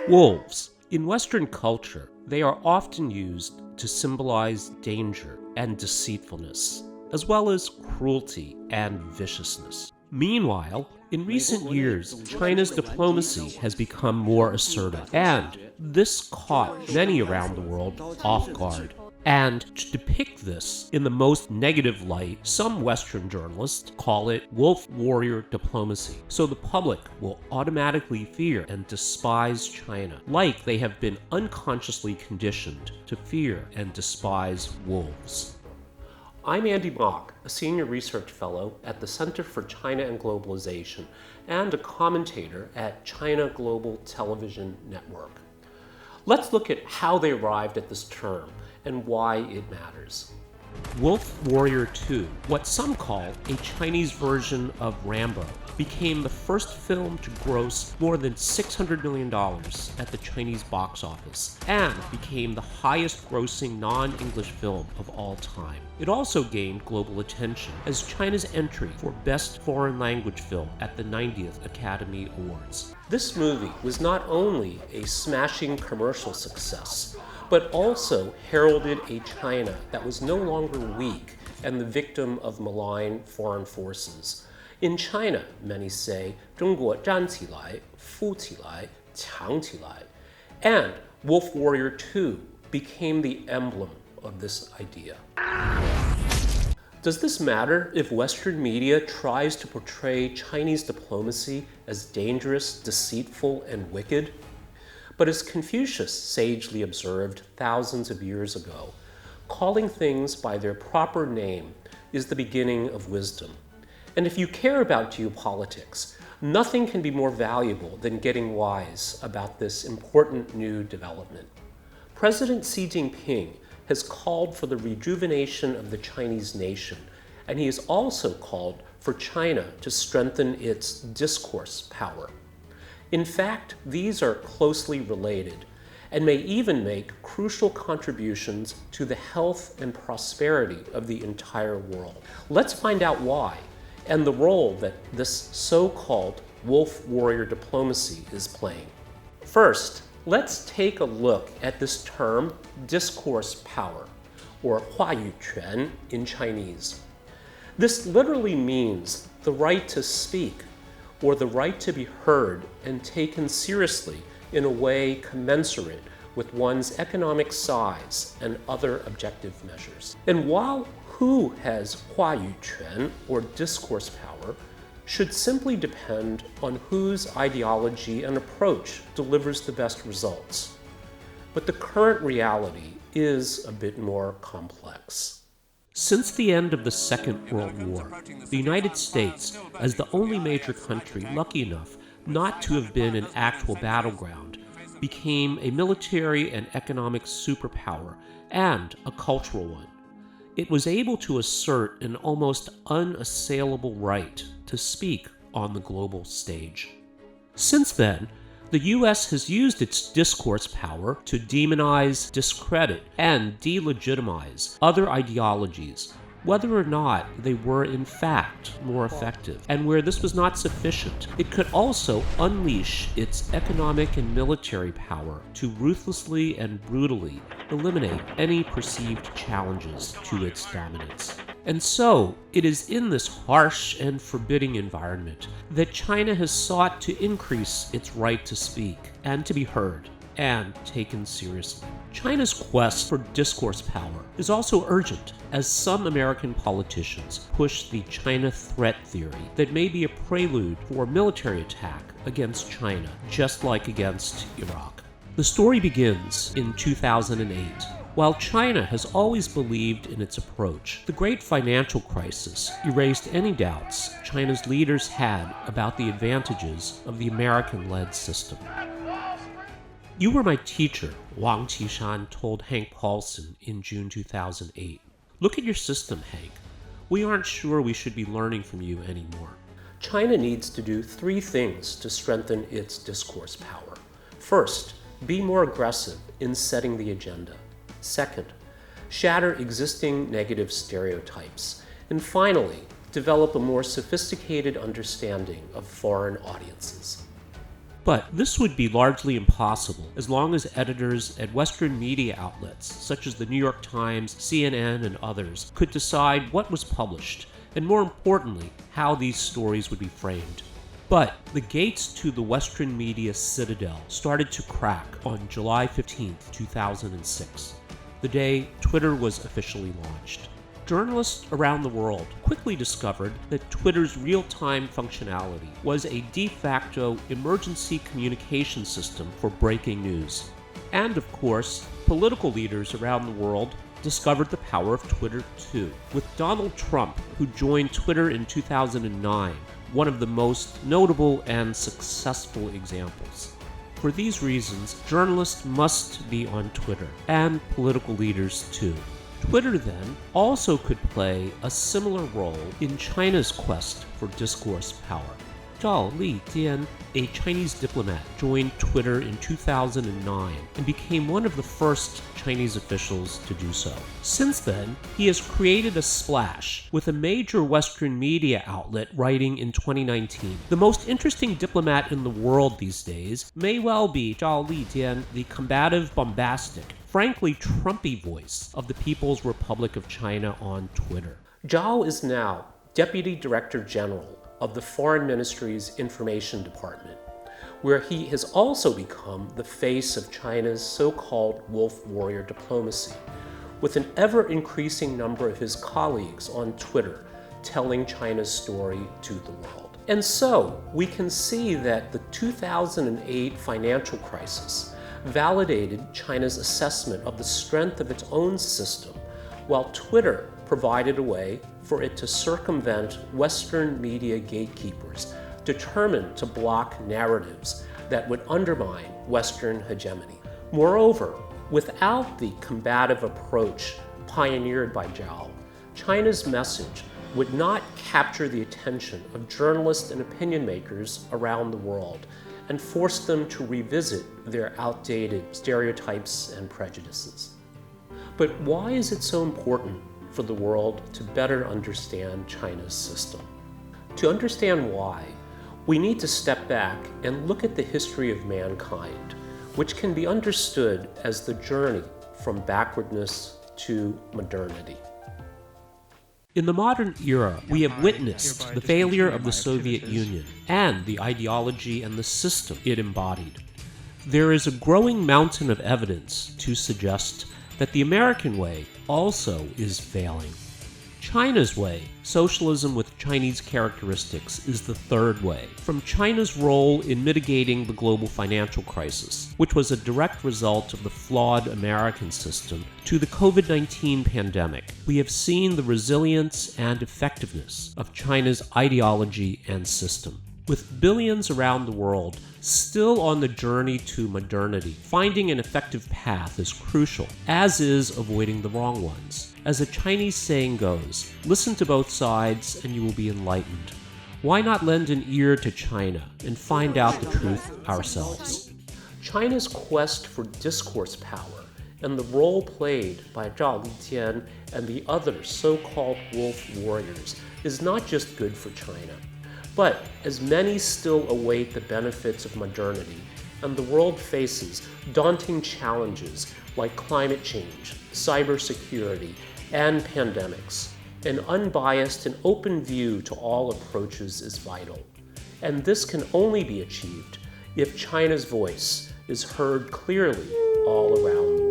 Wolves. In Western culture, they are often used to symbolize danger and deceitfulness, as well as cruelty and viciousness. Meanwhile, in recent years, China's diplomacy has become more assertive, and this caught many around the world off guard. And to depict this in the most negative light, some Western journalists call it wolf warrior diplomacy. So the public will automatically fear and despise China, like they have been unconsciously conditioned to fear and despise wolves. I'm Andy Mock, a senior research fellow at the Center for China and Globalization and a commentator at China Global Television Network. Let's look at how they arrived at this term and why it matters. Wolf Warrior 2, what some call a Chinese version of Rambo, became the first film to gross more than $600 million at the Chinese box office and became the highest grossing non-English film of all time. It also gained global attention as China's entry for Best Foreign Language Film at the 90th Academy Awards. This movie was not only a smashing commercial success, but also heralded a China that was no longer weak and the victim of malign foreign forces. In China, many say, 中国站起来, 富起来, 强起来. And Wolf Warrior 2 became the emblem of this idea. Does this matter if Western media tries to portray Chinese diplomacy as dangerous, deceitful, and wicked? But as Confucius sagely observed thousands of years ago, calling things by their proper name is the beginning of wisdom. And if you care about geopolitics, nothing can be more valuable than getting wise about this important new development. President Xi Jinping has called for the rejuvenation of the Chinese nation, and he has also called for China to strengthen its discourse power. In fact, these are closely related and may even make crucial contributions to the health and prosperity of the entire world. Let's find out why and the role that this so-called wolf warrior diplomacy is playing. First, let's take a look at this term discourse power, or 话语权 in Chinese. This literally means the right to speak, or the right to be heard and taken seriously in a way commensurate with one's economic size and other objective measures. And while who has 话语权, or discourse power, should simply depend on whose ideology and approach delivers the best results. But the current reality is a bit more complex. Since the end of the Second World War, the United States, as the only major country lucky enough not to have been an actual battleground, became a military and economic superpower and a cultural one. It was able to assert an almost unassailable right to speak on the global stage. Since then, the U.S. has used its discourse power to demonize, discredit, and delegitimize other ideologies, whether or not they were in fact more effective. And where this was not sufficient, it could also unleash its economic and military power to ruthlessly and brutally eliminate any perceived challenges to its dominance. And so, it is in this harsh and forbidding environment that China has sought to increase its right to speak and to be heard and taken seriously. China's quest for discourse power is also urgent, as some American politicians push the China threat theory that may be a prelude for a military attack against China, just like against Iraq. The story begins in 2008. While China has always believed in its approach, the great financial crisis erased any doubts China's leaders had about the advantages of the American-led system. You were my teacher, Wang Qishan told Hank Paulson in June 2008. Look at your system, Hank. We aren't sure we should be learning from you anymore. China needs to do three things to strengthen its discourse power. First, be more aggressive in setting the agenda. Second, shatter existing negative stereotypes. And finally, develop a more sophisticated understanding of foreign audiences. But this would be largely impossible as long as editors at Western media outlets, such as the New York Times, CNN, and others, could decide what was published, and more importantly, how these stories would be framed. But the gates to the Western media citadel started to crack on July 15, 2006, the day Twitter was officially launched. Journalists around the world quickly discovered that Twitter's real-time functionality was a de facto emergency communication system for breaking news. And of course, political leaders around the world discovered the power of Twitter too, with Donald Trump, who joined Twitter in 2009, one of the most notable and successful examples. For these reasons, journalists must be on Twitter, and political leaders too. Twitter, then, also could play a similar role in China's quest for discourse power. Zhao Lijian, a Chinese diplomat, joined Twitter in 2009 and became one of the first Chinese officials to do so. Since then, he has created a splash, with a major Western media outlet writing in 2019. The most interesting diplomat in the world these days may well be Zhao Lijian, the combative, bombastic, frankly Trumpy voice of the People's Republic of China on Twitter. Zhao is now Deputy Director General of the Foreign Ministry's Information Department, where he has also become the face of China's so-called wolf warrior diplomacy, with an ever-increasing number of his colleagues on Twitter telling China's story to the world. And so, we can see that the 2008 financial crisis validated China's assessment of the strength of its own system, while Twitter provided a way for it to circumvent Western media gatekeepers determined to block narratives that would undermine Western hegemony. Moreover, without the combative approach pioneered by Zhao, China's message would not capture the attention of journalists and opinion makers around the world and force them to revisit their outdated stereotypes and prejudices. But why is it so important for the world to better understand China's system? To understand why, we need to step back and look at the history of mankind, which can be understood as the journey from backwardness to modernity. In the modern era, we have witnessed the failure of the Soviet Union and the ideology and the system it embodied. There is a growing mountain of evidence to suggest that the American way also is failing. China's way, socialism with Chinese characteristics, is the third way. From China's role in mitigating the global financial crisis, which was a direct result of the flawed American system, to the COVID-19 pandemic, we have seen the resilience and effectiveness of China's ideology and system. With billions around the world still on the journey to modernity, finding an effective path is crucial, as is avoiding the wrong ones. As a Chinese saying goes, listen to both sides and you will be enlightened. Why not lend an ear to China and find out the truth ourselves? China's quest for discourse power and the role played by Zhao Lijian and the other so-called wolf warriors is not just good for China. But as many still await the benefits of modernity, and the world faces daunting challenges like climate change, cybersecurity, and pandemics, an unbiased and open view to all approaches is vital. And this can only be achieved if China's voice is heard clearly all around the world.